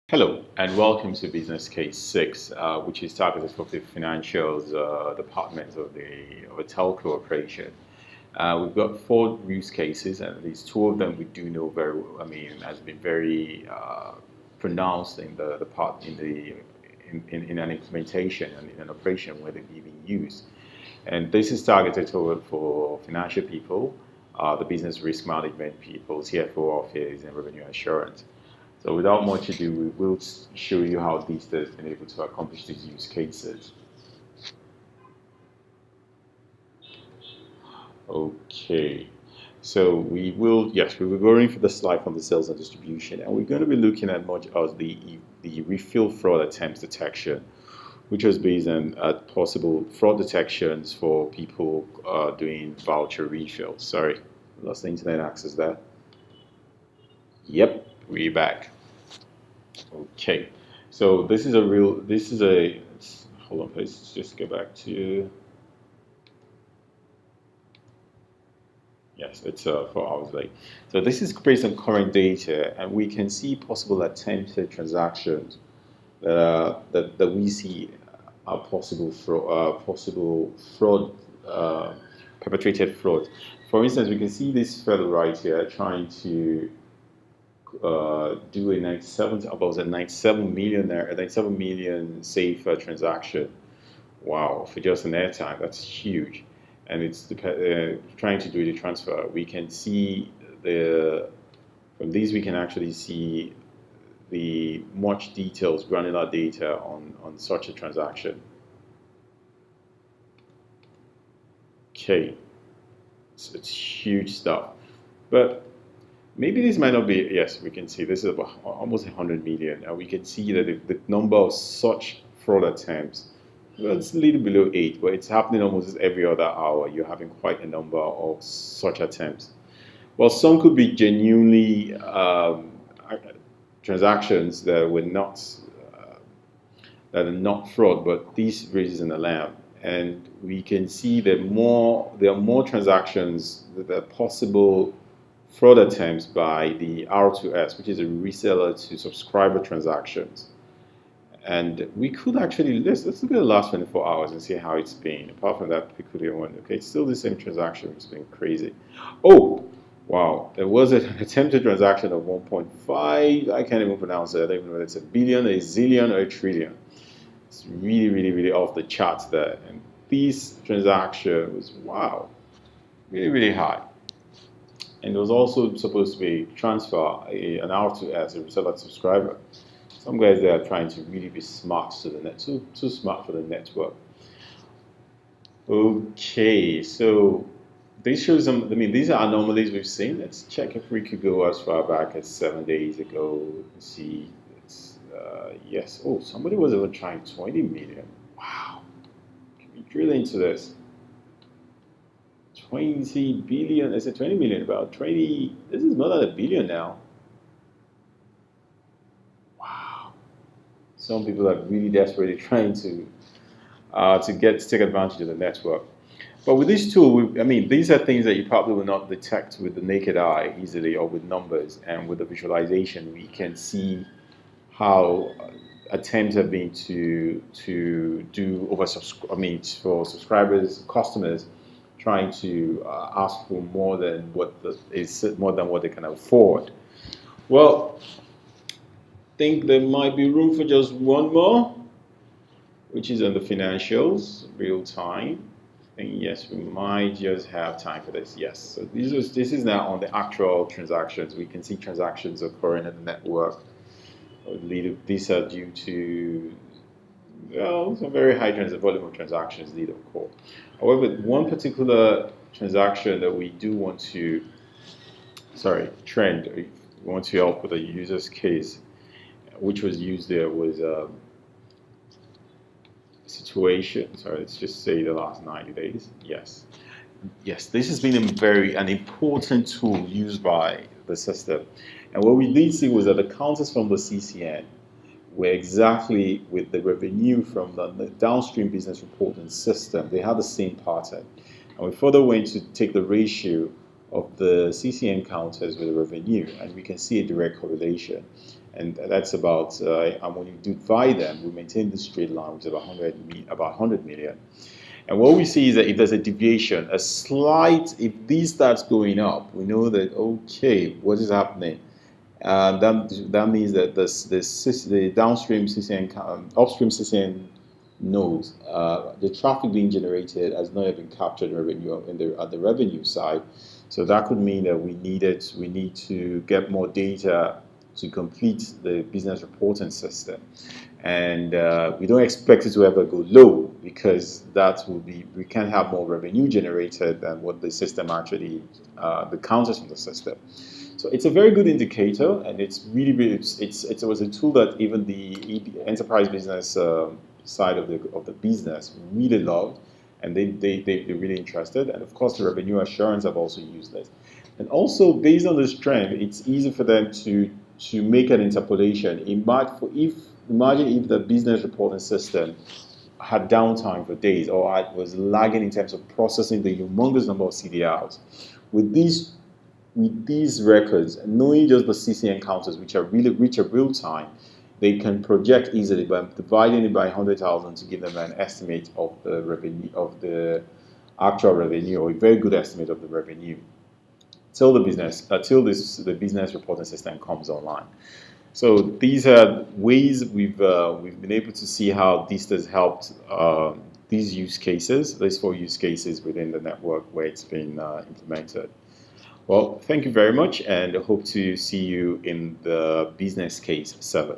Hello and welcome to Business Case 6, which is targeted for the financials department of a telco operation. We've got four use cases, and at least two of them we do know very well. Has been very pronounced in the part in an implementation and in an operation where they're being used. And this is targeted for financial people, the business risk management people, CFO office, and revenue assurance. So without much ado, we will show you how DIST has been able to accomplish these use cases. Okay, so we will be going for the slide from the sales and distribution, and we're going to be looking at much of the refill fraud attempts detection, which was based on possible fraud detections for people doing voucher refills. Sorry, lost the internet access there. Yep, we're back. Okay, so hold on, let's just go back to, yes, it's 4 hours late. So this is based on current data, and we can see possible attempted transactions that we see are possible fraud, perpetrated fraud. For instance, we can see this fellow right here trying to do a 97 million safe transaction. Wow, for just an airtime, that's huge. And it's trying to do the transfer. We can see from these we can actually see the much details, granular data on such a transaction. Okay, it's huge stuff, but maybe this might not be. Yes, we can see this is about almost 100 million, and we can see that the number of such fraud attempts, well, it's a little below 8, but it's happening almost every other hour. You're having quite a number of such attempts. Well, some could be genuinely transactions that were not that are not fraud, but this raises an alarm. And we can see that there are more transactions that are possible fraud attempts by the R2S, which is a reseller to subscriber transactions. And we could actually, let's look at the last 24 hours and see how it's been. Apart from that peculiar one, okay, it's still the same transaction. It's been crazy. Oh, wow, there was an attempted transaction of 1.5. I can't even pronounce it. I don't even know whether it's a billion, a zillion, or a trillion. It's really, really, really off the charts there. And this transaction was, wow, really, really high. And it was also supposed to be transfer an R2S, a reseller subscriber. Some guys there are trying to really be smart to the net, too smart for the network. Okay, so this shows them. I mean, these are anomalies we've seen. Let's check if we could go as far back as 7 days ago. Let's see. Yes. Oh, somebody was even trying 20 million. Wow. Can we drill into this? 20 billion. I said 20 million. About 20. This is more than a billion now. Wow. Some people are really desperately trying to take advantage of the network. But with this tool, these are things that you probably will not detect with the naked eye easily or with numbers. And with the visualization, we can see how attempts have been to do for subscribers, customers, trying to ask for more than what they can afford. Well, I think there might be room for just one more, which is on the financials, real time. And yes, we might just have time for this. Yes, so this is now on the actual transactions. We can see transactions occurring in the network. These are due to, well, some very high volume of transactions need occur. However, one particular transaction that we do want to, we want to help with a user's case, which was used there was situation. Let's just say the last 90 days. Yes, this has been an important tool used by the system. And what we did see was that the counters from the CCN were exactly with the revenue from the downstream business reporting system. They had the same pattern. And we further went to take the ratio of the CCN counters with the revenue, and we can see a direct correlation. and that's about, and when you divide them, we maintain the straight line, which is about 100 million. And what we see is that if there's a deviation, a slight, if this starts going up, we know that, okay, what is happening? That means that the downstream CCN, upstream CCN nodes, the traffic being generated has not yet been captured in revenue at the revenue side. So that could mean that we need to get more data to complete the business reporting system. And we don't expect it to ever go low, because that will be, we can have more revenue generated than what the system actually, the counters from the system. So it's a very good indicator, and it's really, it was a tool that even the enterprise business side of the business really loved, and they're really interested. And of course, the revenue assurance have also used this. And also, based on this trend, it's easy for them to make an interpolation. Imagine if the business reporting system had downtime for days, or was lagging in terms of processing the humongous number of CDRs. With these records, knowing just the CCN counters, which are real time, they can project easily by dividing it by 100,000 to give them an estimate of the revenue, of the actual revenue, or a very good estimate of the revenue till the business reporting system comes online. So these are ways we've been able to see how DIST has helped these use cases, these 4 use cases within the network where it's been implemented. Well, thank you very much, and I hope to see you in the business case 7.